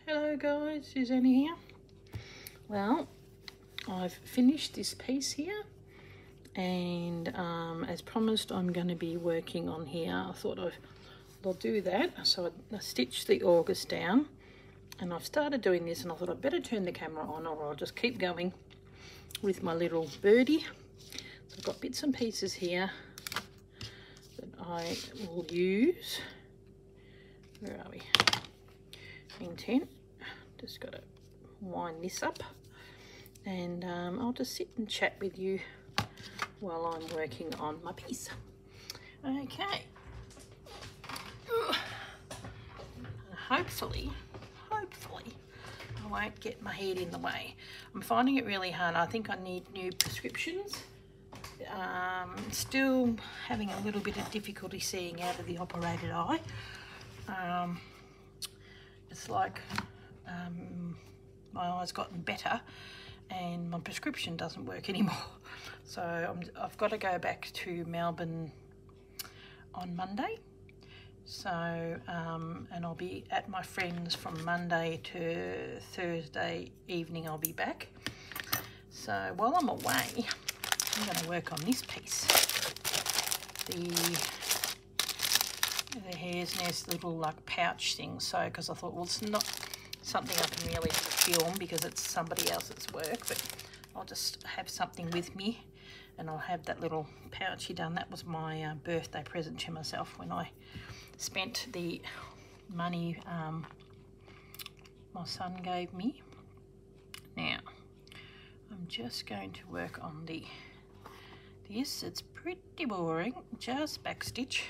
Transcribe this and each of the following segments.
Hello guys, Susanna here. Well, I've finished this piece here, and as promised I'm going to be working on here. I thought I'll do that. So I stitched the August down, and I've started doing this, and I thought I'd better turn the camera on, or I'll just keep going with my little birdie. So I've got bits and pieces here that I will use. Where are we? Intent. Just got to wind this up, and I'll just sit and chat with you while I'm working on my piece. Okay. Hopefully I won't get my head in the way. I'm finding it really hard. I think I need new prescriptions. Still having a little bit of difficulty seeing out of the operated eye. It's like my eye's gotten better and my prescription doesn't work anymore. So I've got to go back to Melbourne on Monday. So, and I'll be at my friend's from Monday to Thursday evening. I'll be back. So while I'm away, I'm going to work on this piece. The hare's nest little like pouch thing. So, because I thought, well, it's not something I can really film because it's somebody else's work, but I'll just have something with me, and I'll have that little pouchy done. That was my birthday present to myself when I spent the money my son gave me. Now I'm just going to work on this. It's pretty boring, just backstitch,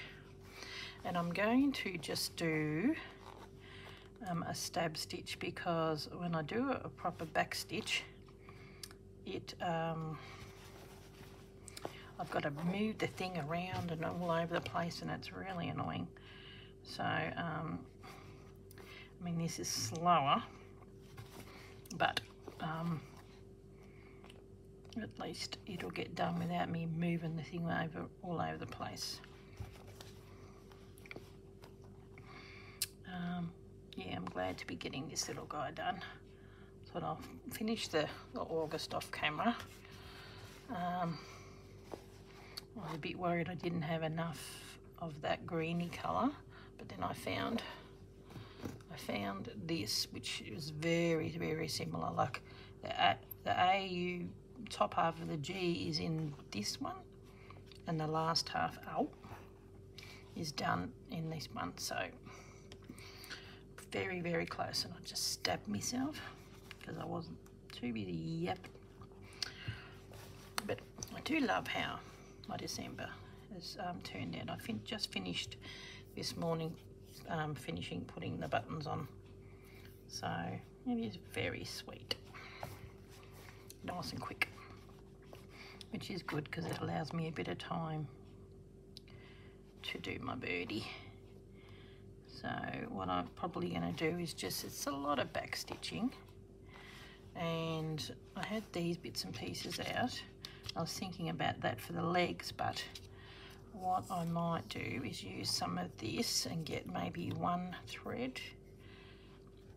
and I'm going to just do a stab stitch, because when I do a proper backstitch, I've got to move the thing around and all over the place, and it's really annoying. So I mean, this is slower, but at least it'll get done without me moving the thing all over the place. Yeah, I'm glad to be getting this little guy done. So I'll finish the August off camera. I was a bit worried I didn't have enough of that greeny colour, but then I found this, which is very, very similar. Like the AU top half of the G is in this one, and the last half is done in this one. So very, very close, and I just stabbed myself because I wasn't too busy. Yep. But I do love how my December has turned out. I just finished this morning finishing putting the buttons on, so it is very sweet, nice and quick, which is good because it allows me a bit of time to do my birdie. So what I'm probably going to do is it's a lot of back stitching, and I had these bits and pieces out. I was thinking about that for the legs, but what I might do is use some of this and get maybe one thread.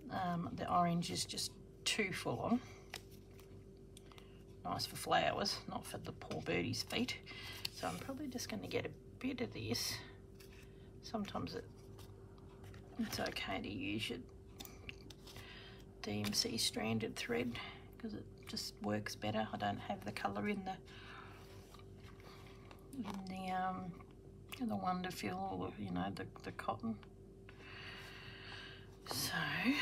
The orange is just too full on. Nice for flowers, not for the poor birdie's feet. So I'm probably just going to get a bit of this. Sometimes it's okay to use your DMC stranded thread because it just works better. I don't have the colour in the Wonderfil, you know, the cotton. So well,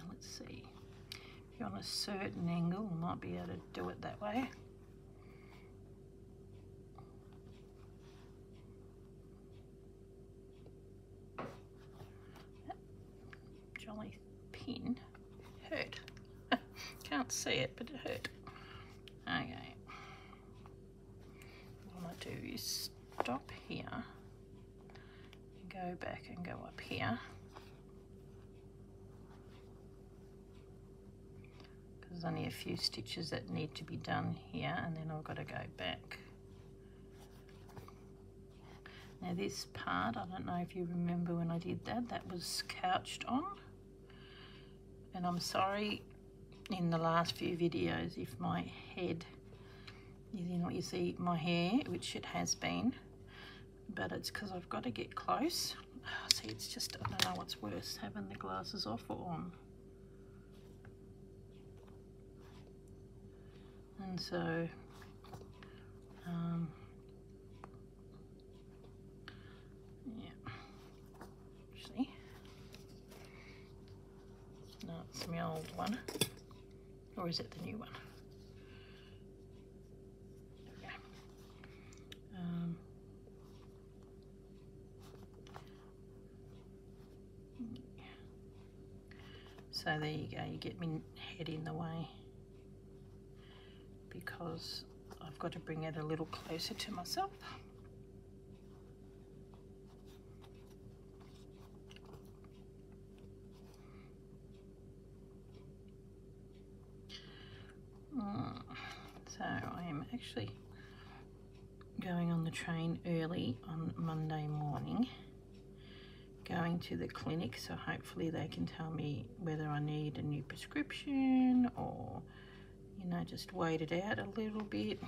let's see. If you're on a certain angle, I might be able to do it that way. Jolly pin hurt. Can't see it, but it hurt. Okay. What I might do is stop here and go back and go up here, because there's only a few stitches that need to be done here, and then I've got to go back. Now this part, I don't know if you remember when I did that, that was couched on. And I'm sorry in the last few videos if my head is in what you see my hair, which it has been, but it's because I've got to get close. Oh, see, it's just, I don't know what's worse, having the glasses off or on. And so, yeah, see? No, it's my old one. Or is it the new one? There we go. So there you go, you get my head in the way because I've got to bring it a little closer to myself. So I am actually going on the train early on Monday morning, going to the clinic, so hopefully they can tell me whether I need a new prescription or, you know, just wait it out a little bit.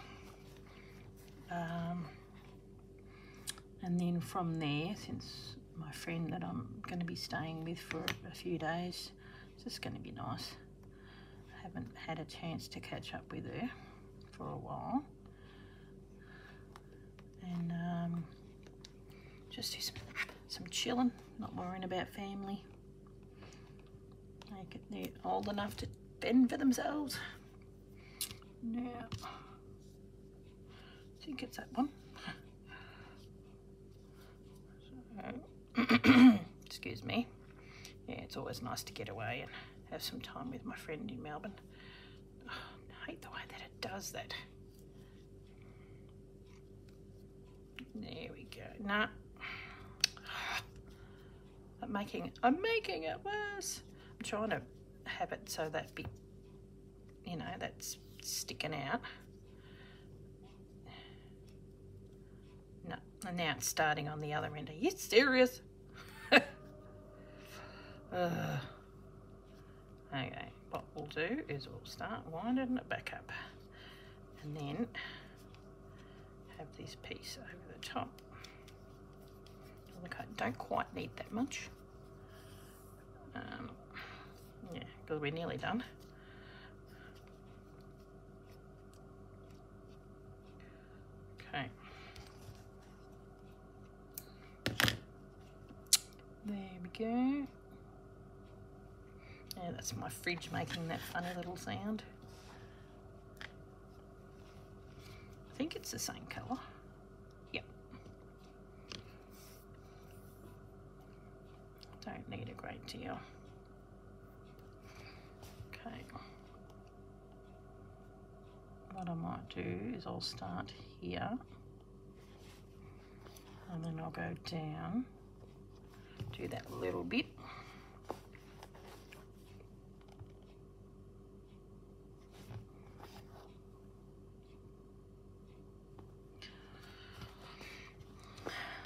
And then from there, since my friend that I'm going to be staying with for a few days, it's just going to be nice. I haven't had a chance to catch up with her for a while. And just do some chilling, not worrying about family. They're old enough to fend for themselves. Now, I think it's that one. So, excuse me. Yeah, it's always nice to get away and have some time with my friend in Melbourne. Oh, I hate the way that it does that. There we go. Nah. I'm making it worse. I'm trying to have it so that bit, you know, that's sticking out. No, and now it's starting on the other end. Are you serious? Okay, what we'll do is we'll start winding it back up and then have this piece over the top. Look, I don't quite need that much. Yeah, because we're nearly done. Okay. There we go. Yeah, that's my fridge making that funny little sound. I think it's the same colour. Yep. Don't need a great deal. Okay. What I might do is I'll start here and then I'll go down, do that little bit.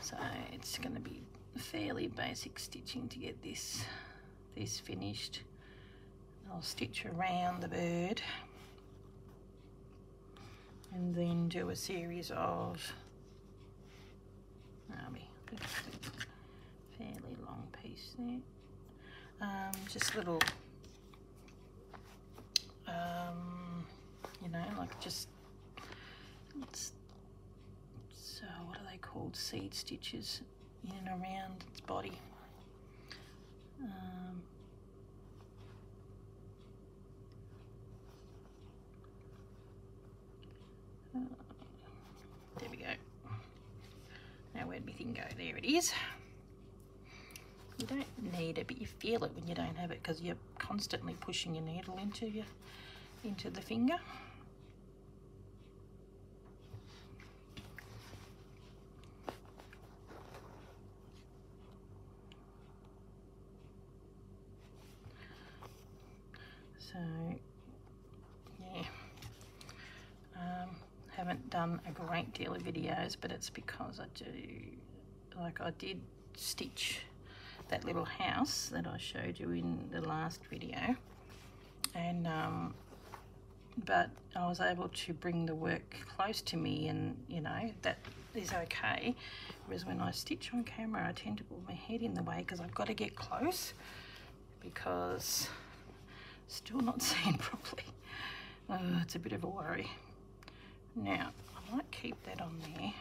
So it's going to be fairly basic stitching to get this finished. I'll stitch around the bird and then do a series of fairly long piece there, just little you know, like just so what are they called, seed stitches in and around its body. There we go. Now where'd my thing go? There it is. You don't need it, but you feel it when you don't have it because you're constantly pushing your needle into the finger. So yeah, haven't done a great deal of videos, but it's because I do like I did stitch that little house that I showed you in the last video, and but I was able to bring the work close to me, and you know, that is okay. Whereas when I stitch on camera, I tend to put my head in the way because I've got to get close, because still not seeing properly. It's a bit of a worry. Now I might keep that on there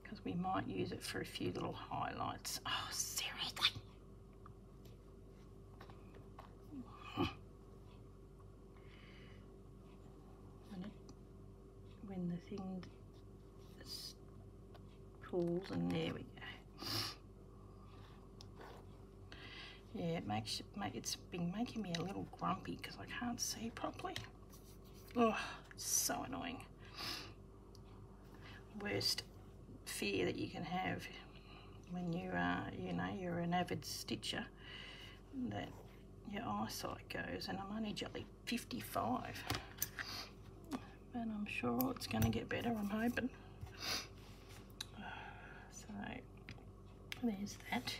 because we might use it for a few little highlights. Oh, seriously. When the thing pulls, and there we go. Yeah, it's been making me a little grumpy because I can't see properly. Oh, it's so annoying. Worst fear that you can have when you are, you know, you're an avid stitcher, that your eyesight goes, and I'm only jelly 55. But I'm sure it's going to get better, I'm hoping. So there's that.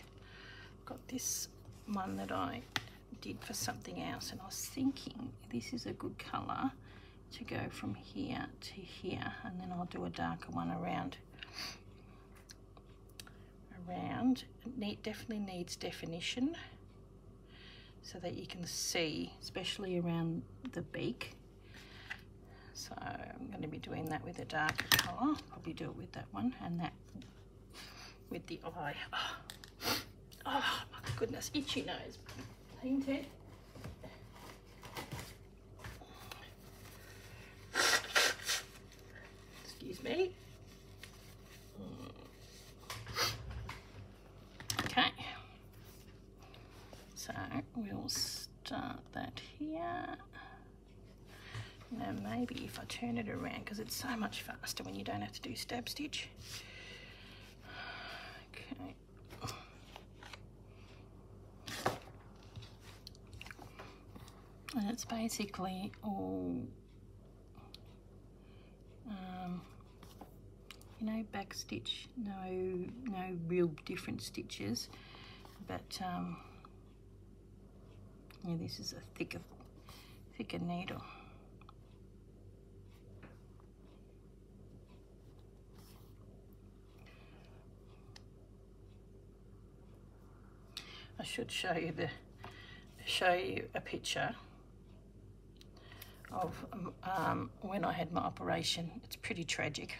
Got this one that I did for something else, and I was thinking this is a good colour to go from here to here, and then I'll do a darker one around. It definitely needs definition so that you can see, especially around the beak. So I'm going to be doing that with a darker colour. Probably do it with that one, and that with the eye. Oh my goodness, itchy nose. Painted. Excuse me. Okay. So we'll start that here. Now maybe if I turn it around, because it's so much faster when you don't have to do stab stitch. Okay. And it's basically all, you know, back stitch, no real different stitches, but yeah, this is a thicker needle. I should show you a picture of when I had my operation. It's pretty tragic,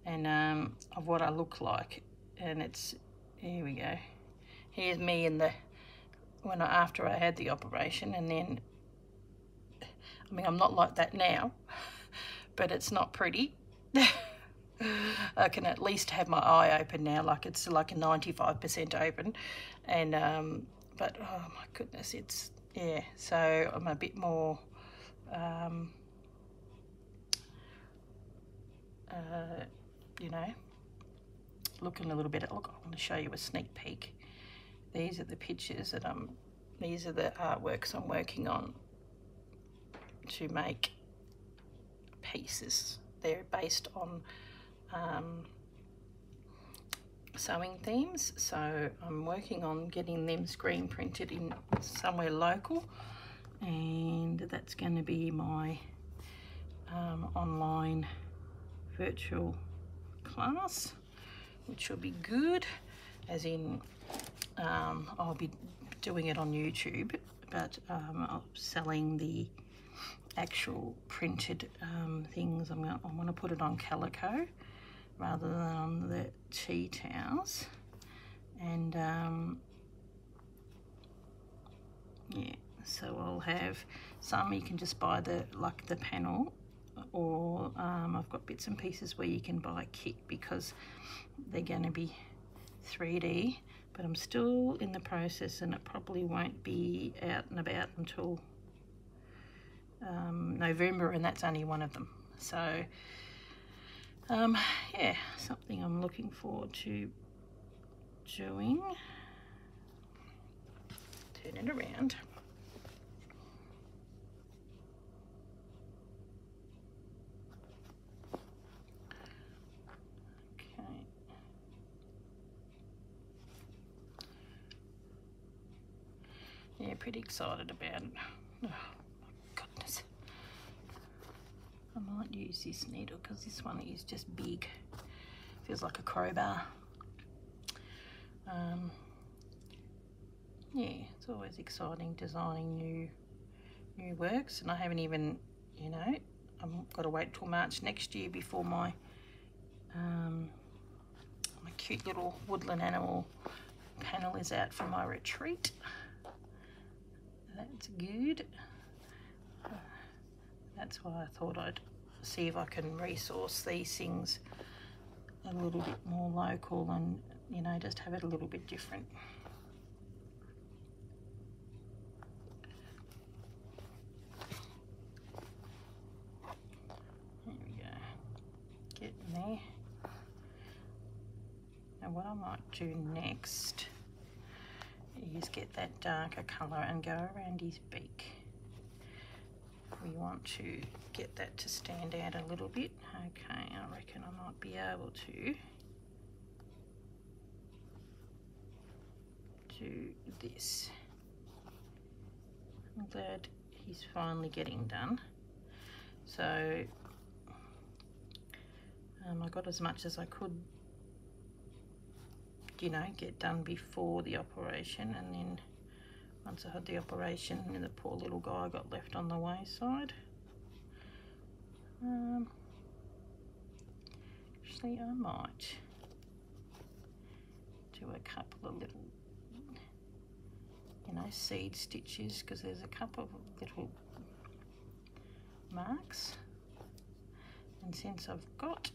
and of what I look like. And it's, here we go. Here's me in the after I had the operation, and then I mean, I'm not like that now, but it's not pretty. I can at least have my eye open now, like it's like a 95% open, and but oh my goodness, it's, yeah. So I'm a bit more you know, looking a little bit at, look, I want to show you a sneak peek. These are the pictures that these are the artworks I'm working on to make pieces. They're based on sewing themes, so I'm working on getting them screen printed in somewhere local, and that's going to be my online virtual class, which will be good, as in I'll be doing it on YouTube, but I'm selling the actual printed things. I want to put it on calico rather than on the tea towels, and yeah, so I'll have some you can just buy the panel, or I've got bits and pieces where you can buy a kit because they're going to be 3D, but I'm still in the process, and it probably won't be out and about until November, and that's only one of them. So yeah, something I'm looking forward to doing. Turn it around. pretty excited about it. Oh my goodness. I might use this needle because this one is just big. Feels like a crowbar. Yeah, it's always exciting designing new works, and I haven't even, you know, I've got to wait till March next year before my my cute little woodland animal panel is out for my retreat. That's good. That's why I thought I'd see if I can resource these things a little bit more local and, you know, just have it a little bit different. There we go. Getting there. Now what I might do next is get that darker colour and go around his beak. We want to get that to stand out a little bit. Okay, I reckon I might be able to do this. I'm glad he's finally getting done. So I got as much as I could, you know, get done before the operation, and then once I had the operation, and the poor little guy got left on the wayside. Actually, I might do a couple of little, you know, seed stitches, because there's a couple of little marks, and since I've got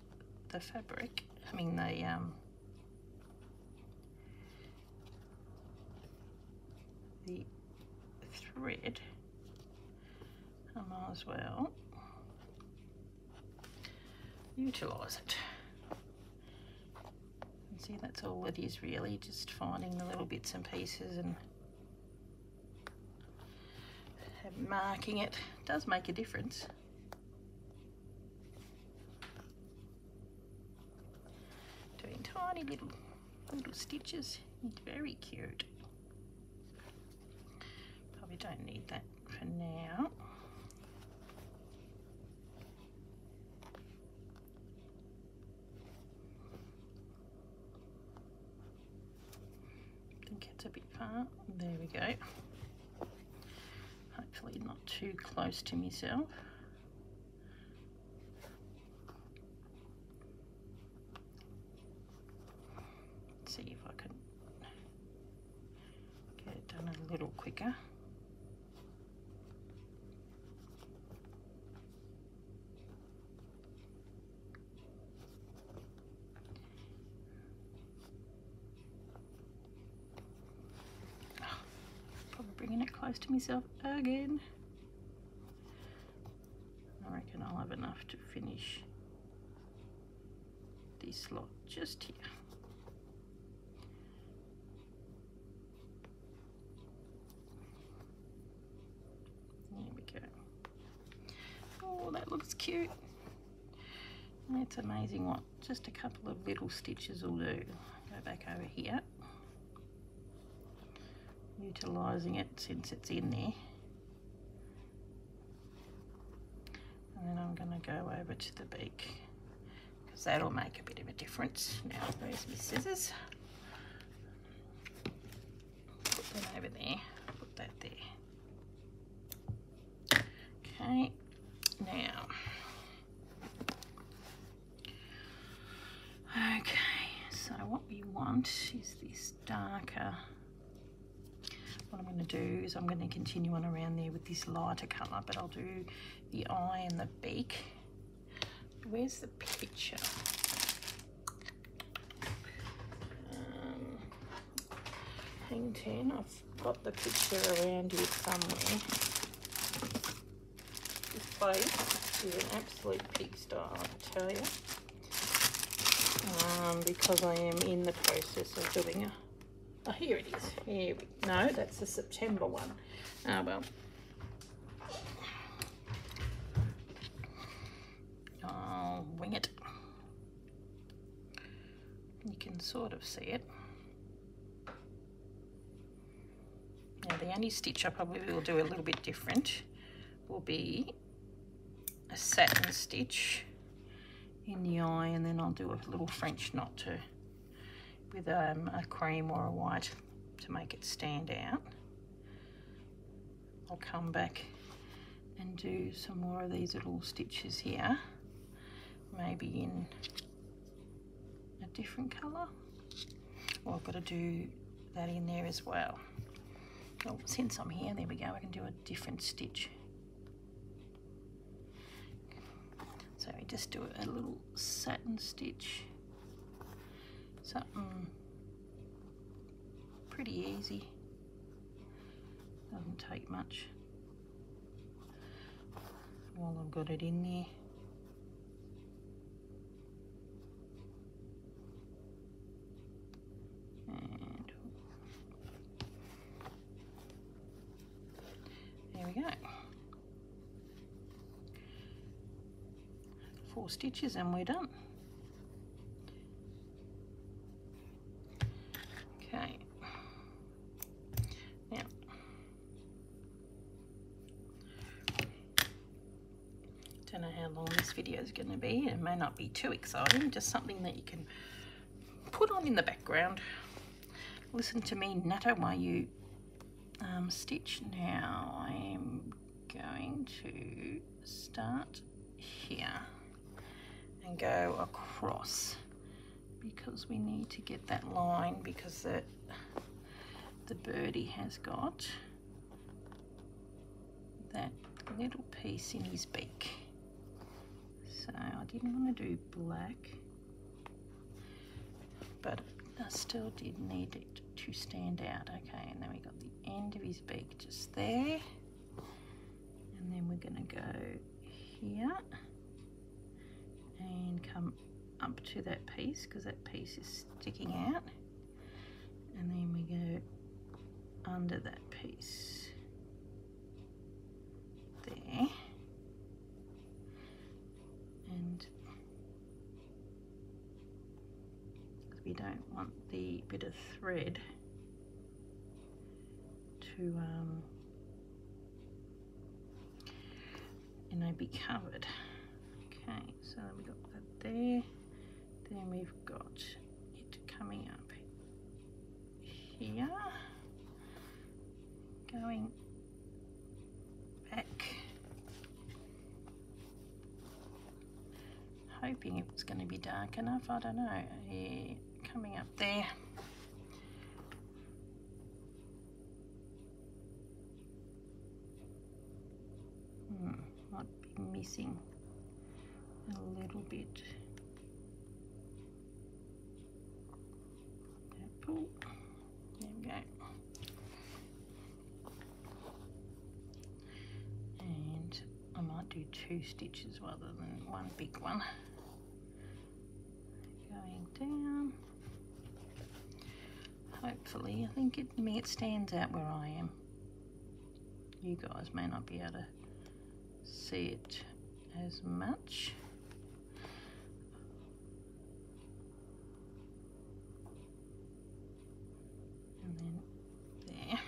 the fabric, I mean the thread, I might as well utilise it. And see, that's all it is really, just finding the little bits and pieces and marking it. It does make a difference. Doing tiny little stitches. It's very cute. Probably don't need that for now. I think it's a bit far. There we go. Hopefully not too close to myself. Let's see if I can get it done a little quicker. Bringing it close to myself again. I reckon I'll have enough to finish this lot just here. There we go. Oh, that looks cute. It's amazing what just a couple of little stitches will do. Go back over here. Utilising it since it's in there, and then I'm going to go over to the beak because that'll make a bit of a difference. Now there's my scissors, put them over there, put that there. Okay, now so what we want is this darker. What I'm going to do is I'm going to continue on around there with this lighter colour, but I'll do the eye and the beak. Where's the picture? Hang 10, I've got the picture around here somewhere. This place is an absolute pigsty, I tell you, because I am in the process of doing a oh, here it is. Here we, no, that's the September one. Ah, well. I'll wing it. You can sort of see it. Now the only stitch I probably will do a little bit different will be a satin stitch in the eye, and then I'll do a little French knot with a cream or a white to make it stand out. I'll come back and do some more of these little stitches here, maybe in a different colour. Well, I've got to do that in there as well. Oh, since I'm here, there we go, I can do a different stitch. So we just do a little satin stitch, something pretty easy, doesn't take much while I've got it in there. And there we go. 4 stitches and we're done. Okay. Now, don't know how long this video is going to be. It may not be too exciting, just something that you can put on in the background. Listen to me natter while you stitch. Now I am going to start here and go across, because we need to get that line, because the birdie has got that little piece in his beak. So I didn't want to do black, but I still did need it to stand out. Okay, and then we got the end of his beak just there, and then we're going to go here and come up to that piece, because that piece is sticking out, and then we go under that piece there, and we don't want the bit of thread to you know, be covered. Okay, so we've got that there, then we've got it coming up here, going back, hoping it was going to be dark enough, I don't know. Yeah, coming up there. Might be missing a little bit. Pull. There we go. And I might do 2 stitches rather than one big one. Going down. Hopefully, I think it stands out where I am. You guys may not be able to see it as much. And then there.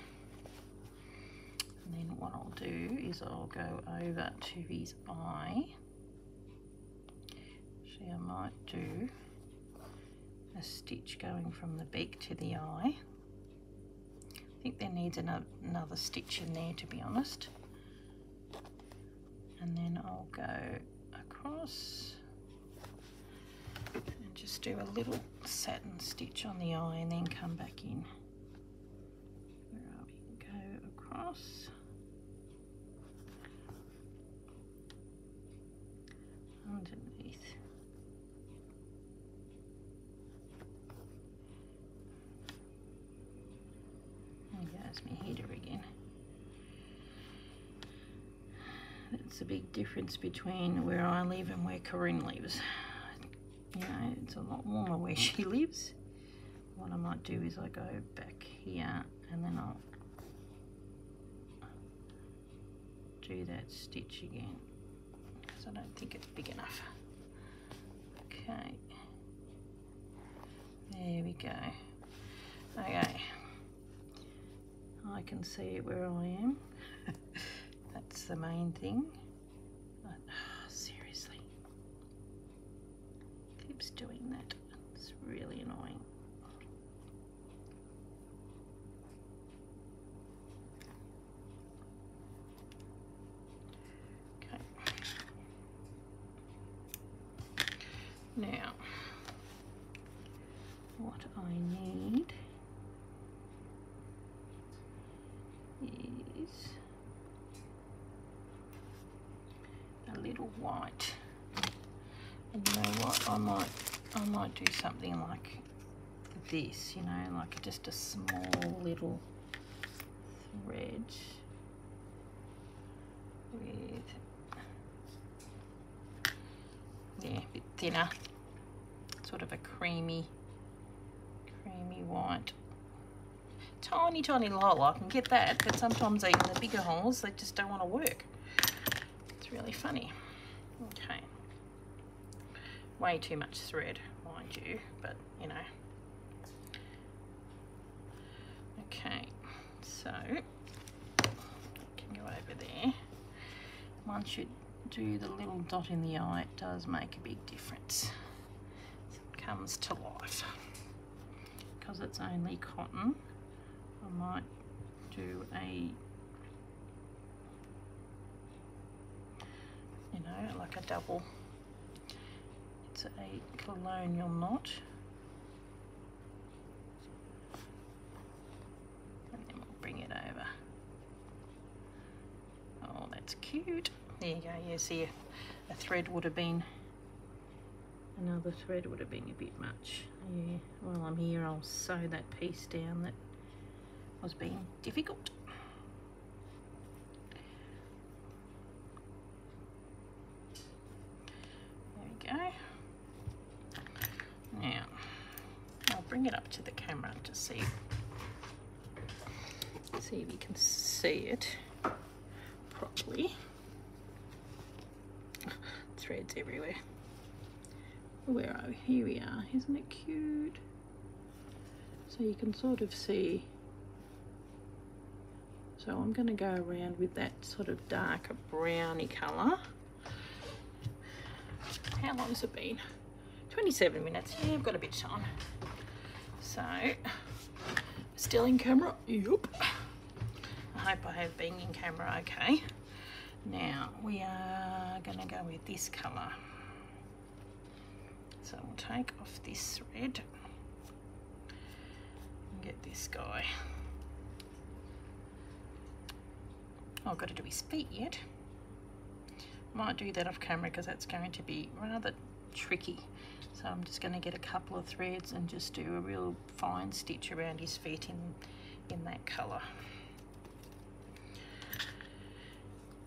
And then what I'll do is I'll go over to his eye. Actually, I might do a stitch going from the beak to the eye. I think there needs another stitch in there, to be honest. And then I'll go across and just do a little satin stitch on the eye, and then come back in. Where are we? Go across. Underneath. There goes my header again. That's a big difference between where I live and where Corinne lives. You know, it's a lot warmer where she lives. What I might do is I go back here, and then I'll do that stitch again, because I don't think it's big enough. Okay, there we go. Okay, I can see it where I am. That's the main thing. But, seriously, keeps doing that. It's really annoying. Okay. Now, what I need is a little white. And you know what? I might do something like this, you know, like just a small little thread with, yeah, a bit thinner, sort of a creamy white. Tiny hole, I can get that, but sometimes even the bigger holes, they just don't want to work. It's really funny. Okay. Way too much thread, mind you, but you know. Okay, so can go over there. Once you do the little dot in the eye, it does make a big difference. It comes to life. Because it's only cotton, I might do a, you know, like a double. It's a colonial knot. And then we'll bring it over. Oh, that's cute. There you go. Yeah, see, a thread would have been, another thread would have been a bit much. Yeah, while I'm here, I'll sew that piece down that was being difficult. There we go. Now, I'll bring it up to the camera to see if you can see it properly. Threads everywhere. Where are we? Here we are. Isn't it cute? So you can sort of see. So I'm going to go around with that sort of darker browny colour. How long has it been? 27 minutes. Yeah, I've got a bit of time. So, still in camera? Yep. I hope I have been in camera okay. Now, we are going to go with this colour. So we'll take off this thread and get this guy. Oh, I've got to do his feet yet. Might do that off camera because that's going to be rather tricky. So I'm just going to get a couple of threads and just do a real fine stitch around his feet in that colour.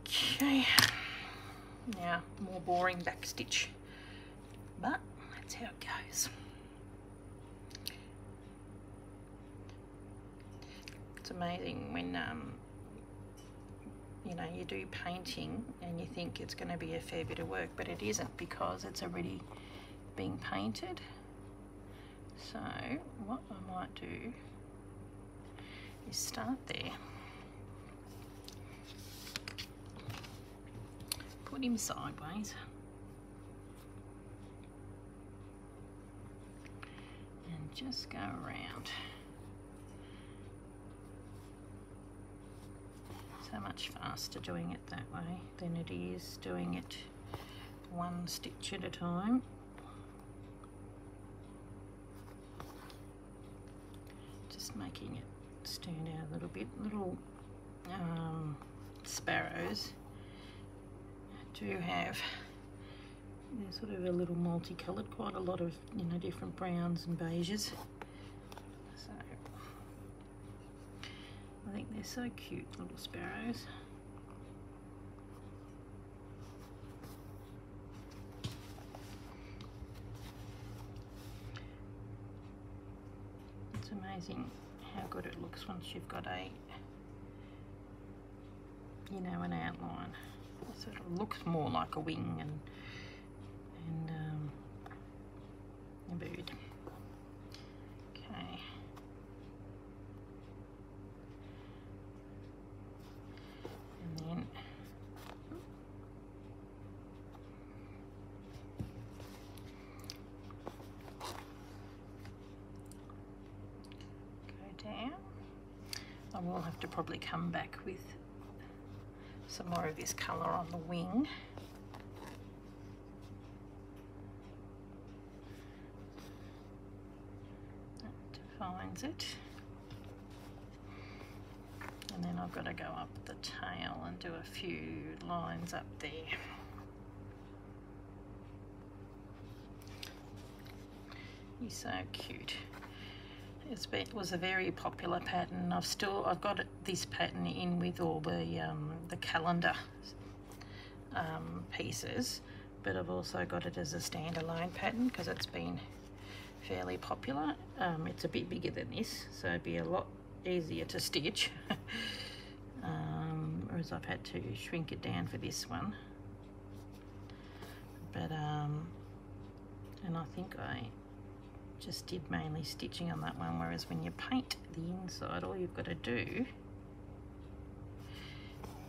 Okay. Now, more boring back stitch. But that's how it goes. It's amazing when you know, you do painting and you think it's going to be a fair bit of work, but it isn't because it's already being painted. So what I might do is start there, put him sideways, and just go around. So much faster doing it that way than it is doing it one stitch at a time. Just making it stand out a little bit. Little sparrows do have, they're sort of a little multicoloured, quite a lot of, you know, different browns and beiges. So I think they're so cute, little sparrows. It's amazing how good it looks once you've got a, you know, an outline. So it looks more like a wing and a bird. Okay. will have to probably come back with some more of this colour on the wing. That defines it. And then I've got to go up the tail and do a few lines up there. He's so cute. It was a very popular pattern. I've got this pattern in with all the calendar pieces, but I've also got it as a standalone pattern because it's been fairly popular. It's a bit bigger than this, so it'd be a lot easier to stitch. Whereas I've had to shrink it down for this one. But and I think I just did mainly stitching on that one, whereas when you paint the inside, all you've got to do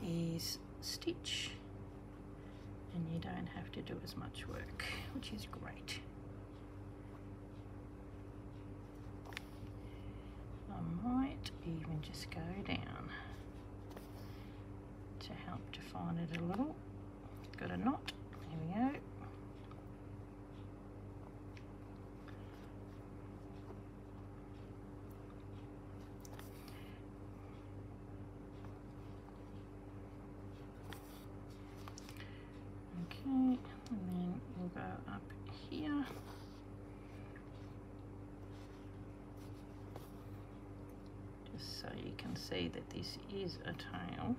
is stitch and you don't have to do as much work, which is great. I might even just go down to help define it a little. Got a knot, there we go. Okay, and then we'll go up here. Just so you can see that this is a tail.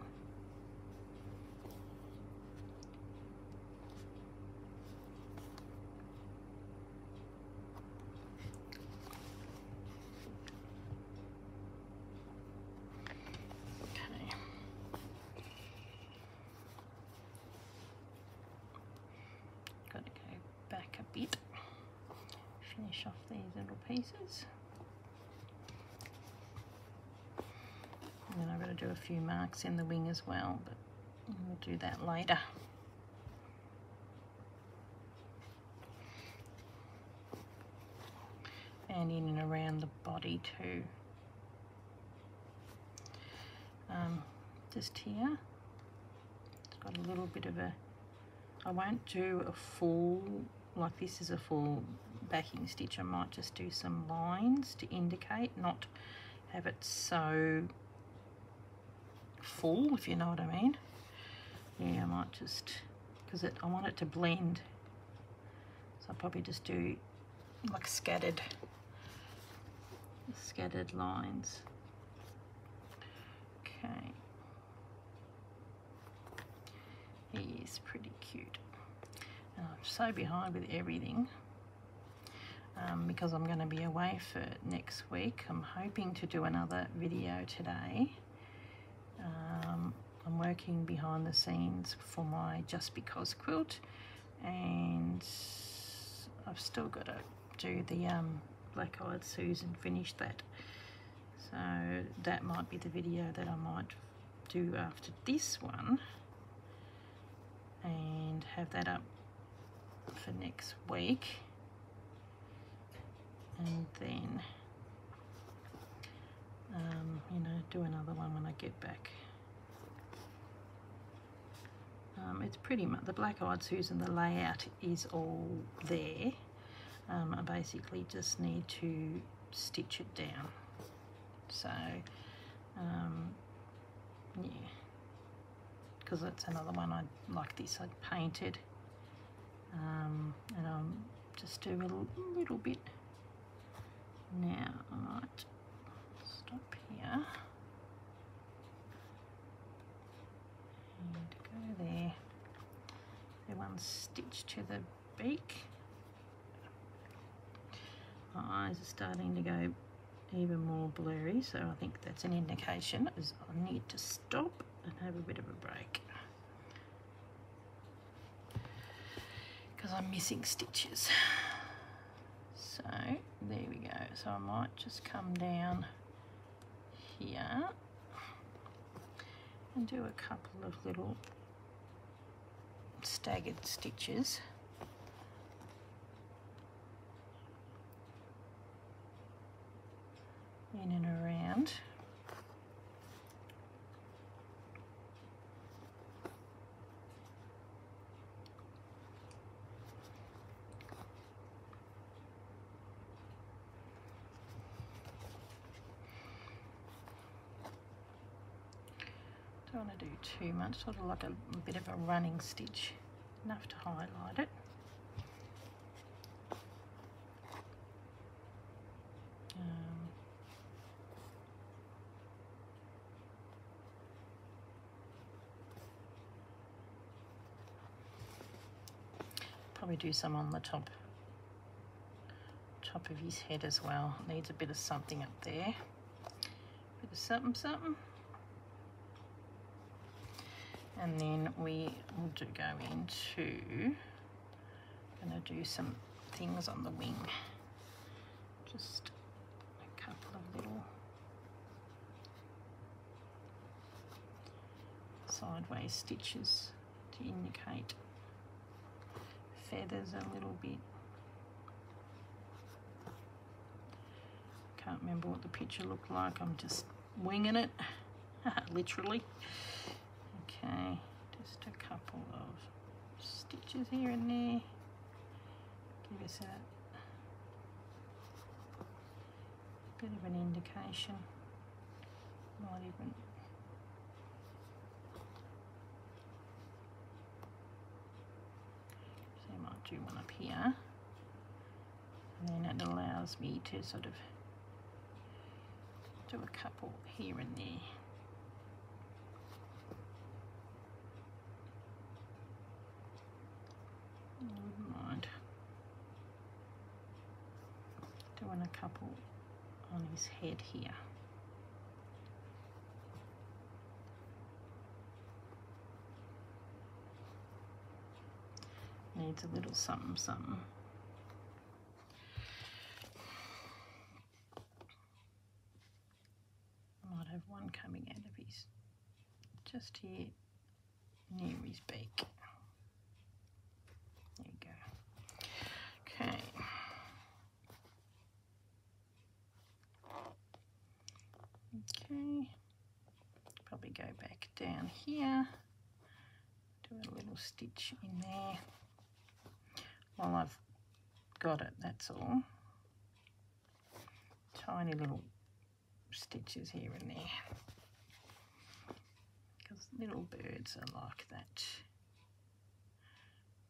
Back a bit, finish off these little pieces, and then I've got to do a few marks in the wing as well, but we'll do that later. And in and around the body too. Just here, it's got a little bit of a, I won't do a full, like this is a full backing stitch. I might just do some lines to indicate, not have it so full, if you know what I mean. Yeah, I might just, because I want it to blend. So I'll probably just do like scattered lines. Okay. He is pretty cute. And I'm so behind with everything because I'm going to be away for next week. I'm hoping to do another video today. I'm working behind the scenes for my Just Because quilt, and I've still got to do the Black Eyed Susan, finish that. So that might be the video that I might do after this one, and have that up for next week, and then you know, do another one when I get back. It's pretty much the Black Eyed Susan, the layout is all there. I basically just need to stitch it down. So yeah, because that's another one I like this, I'd painted, and I'll just do a little bit now. I might stop here and go there. The one stitch to the beak. My eyes are starting to go even more blurry, so I think that's an indication is I need to stop and have a bit of a break because I'm missing stitches. So there we go. So I might just come down here and do a couple of little staggered stitches. In and around. Don't want to do too much, sort of like a bit of a running stitch, enough to highlight it. Probably do some on the top of his head as well. Needs a bit of something up there. Bit of something. And then we will go into, gonna do some things on the wing. Just a couple of little sideways stitches to indicate feathers a little bit. Can't remember what the picture looked like. I'm just winging it, literally. Okay, just a couple of stitches here and there. Give us a bit of an indication. Might even so I might do one up here, and then it allows me to sort of do a couple here and there. I wouldn't mind doing a couple on his head here. Needs a little something. I might have one coming out of his, just here near his beak. There you go. Okay. Okay. Probably go back down here. Do a little stitch in there. While I've got it, that's all. Tiny little stitches here and there. Because little birds are like that.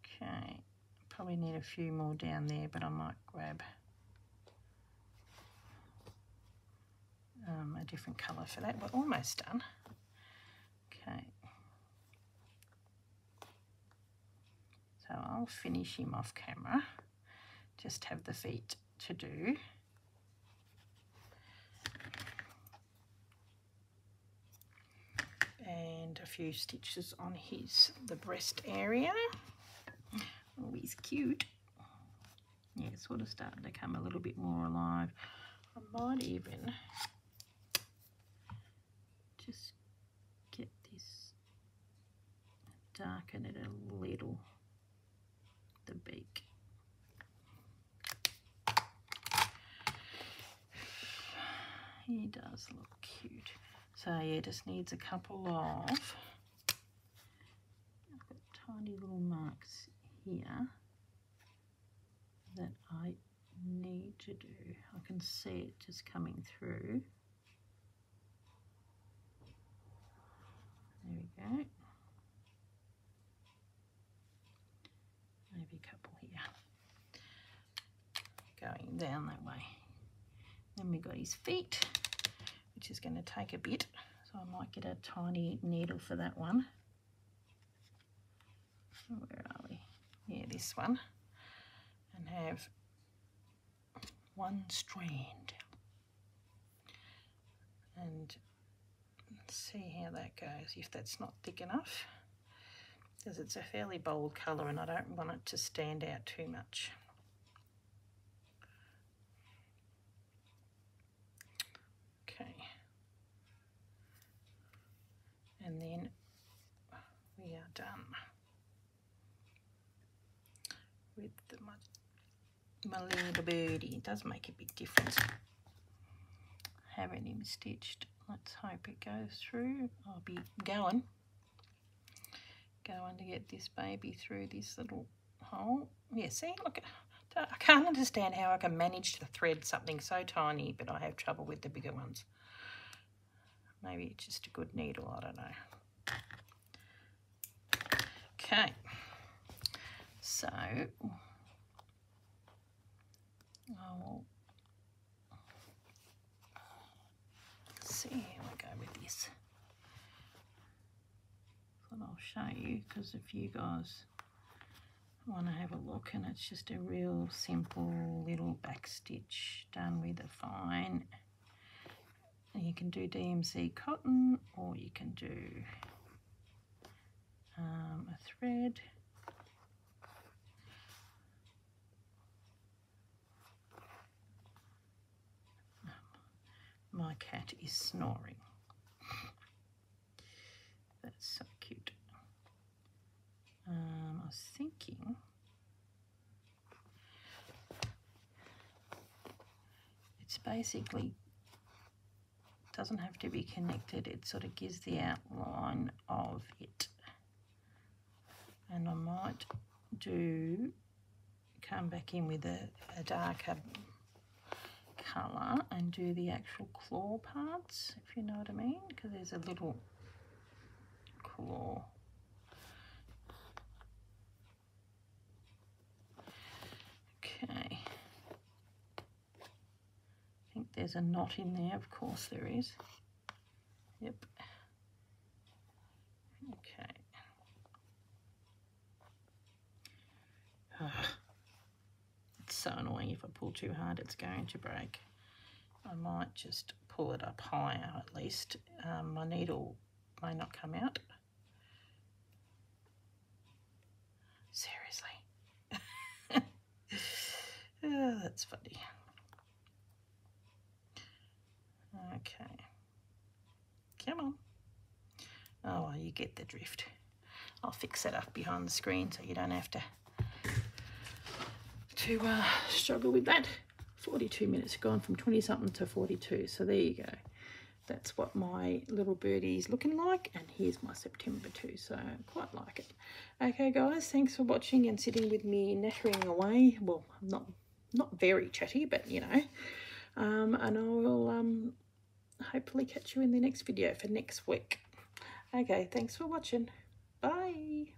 Okay, probably need a few more down there, but I might grab a different colour for that. We're almost done. Okay. So I'll finish him off camera. Just have the feet to do. And a few stitches on the breast area. Oh, he's cute. Yeah, it's sort of starting to come a little bit more alive. I might even just get this, darken it a little, the beak. He does look cute. So yeah, just needs a couple of, I've got tiny little marks here that I need to do. I can see it just coming through. There we go. Maybe a couple here. Going down that way. Then we've got his feet, which is going to take a bit. So I might get a tiny needle for that one. Where are we? Yeah, this one. And have one strand. And see how that goes, if that's not thick enough. Because it's a fairly bold colour and I don't want it to stand out too much. Okay. And then we are done with my little birdie. It does make a big difference having him stitched. Let's hope it goes through. I'll be going to get this baby through this little hole. Yeah, see, look, I can't understand how I can manage to thread something so tiny, but I have trouble with the bigger ones. Maybe it's just a good needle, I don't know. Okay, so I'll see how we go with this. But I'll show you, because if you guys want to have a look, and it's just a real simple little back stitch done with a fine. And you can do DMC cotton, or you can do a thread. My cat is snoring. That's so cute. I was thinking it's basically doesn't have to be connected. It sort of gives the outline of it. And I might come back in with a darker colour and do the actual claw parts, if you know what I mean, because there's a little claw. Okay. I think there's a knot in there, of course there is. Yep. Okay. It's so annoying. If I pull too hard, it's going to break. I might just pull it up higher at least. My needle may not come out. Seriously. Oh, that's funny. Okay. Come on. Oh, well, you get the drift. I'll fix that up behind the screen so you don't have to struggle with that. 42 minutes, gone from 20 something to 42, so there you go. That's what my little birdie is looking like, and here's my September too, so I quite like it. Okay guys, thanks for watching and sitting with me nattering away. Well, I'm not very chatty, but you know, and I will hopefully catch you in the next video for next week. Okay, thanks for watching. Bye.